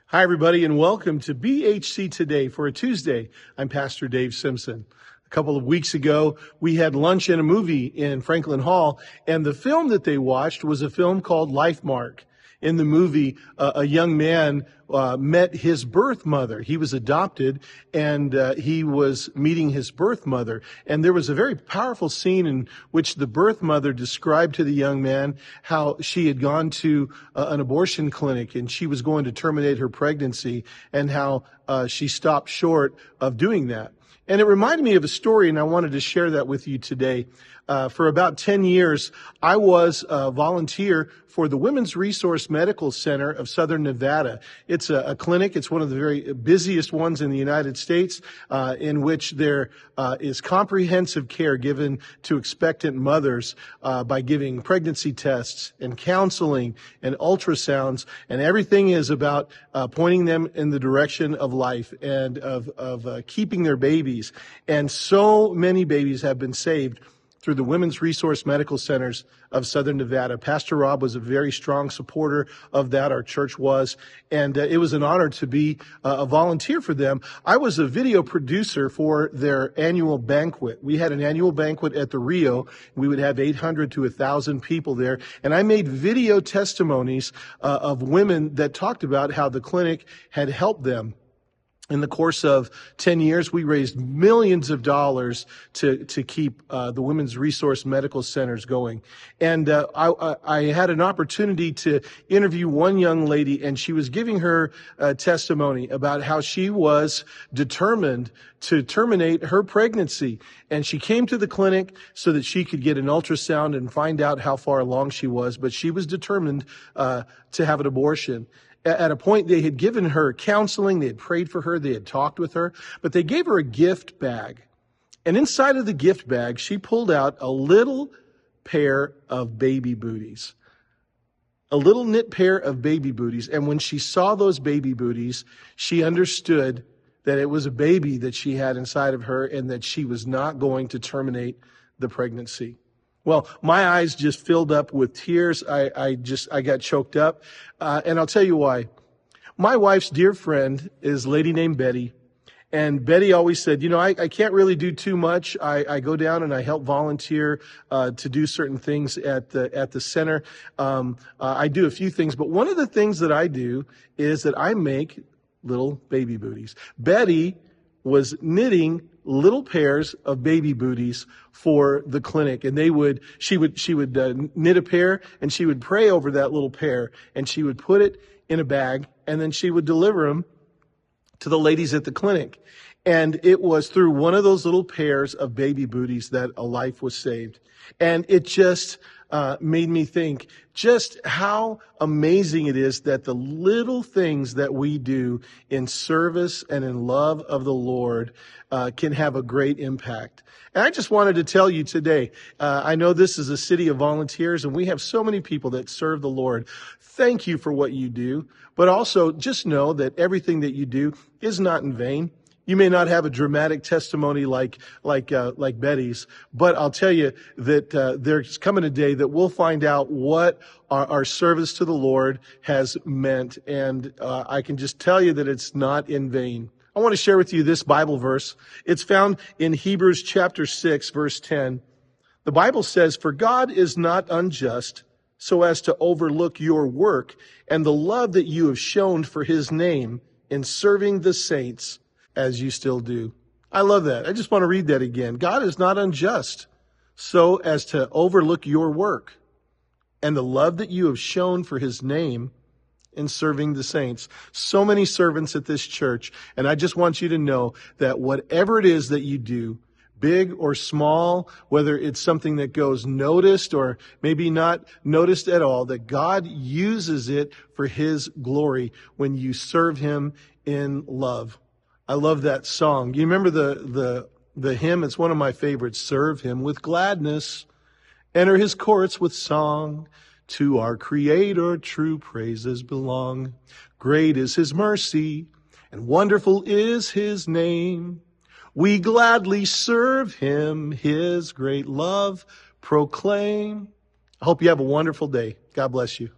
Hi, everybody, and welcome to BHC Today for a Tuesday. I'm Pastor Dave Simpson. A couple of weeks ago, we had lunch and a movie in Franklin Hall, and the film that they watched was a film called Life Mark. In the movie, a young man met his birth mother. He was adopted, and he was meeting his birth mother. And there was a very powerful scene in which the birth mother described to the young man how she had gone to an abortion clinic and she was going to terminate her pregnancy, and how she stopped short of doing that. And it reminded me of a story, and I wanted to share that with you today. For about 10 years, I was a volunteer for the Women's Resource Medical Center of Southern Nevada. It's a clinic. It's one of the very busiest ones in the United States, in which there is comprehensive care given to expectant mothers by giving pregnancy tests and counseling and ultrasounds, and everything is about pointing them in the direction of life and of keeping their babies. And so many babies have been saved through the Women's Resource Medical Centers of Southern Nevada. Pastor Rob was a very strong supporter of that. Our church was. And it was an honor to be a volunteer for them. I was a video producer for their annual banquet. We had an annual banquet at the Rio. We would have 800 to 1,000 people there. And I made video testimonies of women that talked about how the clinic had helped them. In the course of 10 years, we raised millions of dollars to keep the Women's Resource Medical Centers going. And I had an opportunity to interview one young lady, and she was giving her testimony about how she was determined to terminate her pregnancy. And she came to the clinic so that she could get an ultrasound and find out how far along she was, but she was determined to have an abortion. At a point, they had given her counseling, they had prayed for her, they had talked with her, but they gave her a gift bag. And inside of the gift bag, she pulled out a little pair of baby booties. A little knit pair of baby booties. And when she saw those baby booties, she understood that it was a baby that she had inside of her and that she was not going to terminate the pregnancy. Well, my eyes just filled up with tears. I got choked up. And I'll tell you why. My wife's dear friend is a lady named Betty. And Betty always said, I can't really do too much. I go down and I help volunteer to do certain things at the center. I do a few things, but one of the things that I do is that I make little baby booties. Betty was knitting little pairs of baby booties for the clinic, and she would knit a pair, and she would pray over that little pair, and she would put it in a bag, and then she would deliver them to the ladies at the clinic. And it was through one of those little pairs of baby booties that a life was saved. And it just made me think just how amazing it is that the little things that we do in service and in love of the Lord can have a great impact. And I just wanted to tell you today, I know this is a city of volunteers and we have so many people that serve the Lord. Thank you for what you do, but also just know that everything that you do is not in vain. You may not have a dramatic testimony like Betty's, but I'll tell you that there's coming a day that we'll find out what our service to the Lord has meant, and I can just tell you that it's not in vain. I want to share with you this Bible verse. It's found in Hebrews chapter 6, verse 10. The Bible says, "For God is not unjust so as to overlook your work and the love that you have shown for his name in serving the saints, as you still do." I love that. I just want to read that again. God is not unjust so as to overlook your work and the love that you have shown for his name in serving the saints. So many servants at this church, and I just want you to know that whatever it is that you do, big or small, whether it's something that goes noticed or maybe not noticed at all, that God uses it for his glory when you serve him in love. I love that song. You remember the hymn? It's one of my favorites. Serve him with gladness. Enter his courts with song. To our Creator true praises belong. Great is his mercy and wonderful is his name. We gladly serve him, his great love proclaim. I hope you have a wonderful day. God bless you.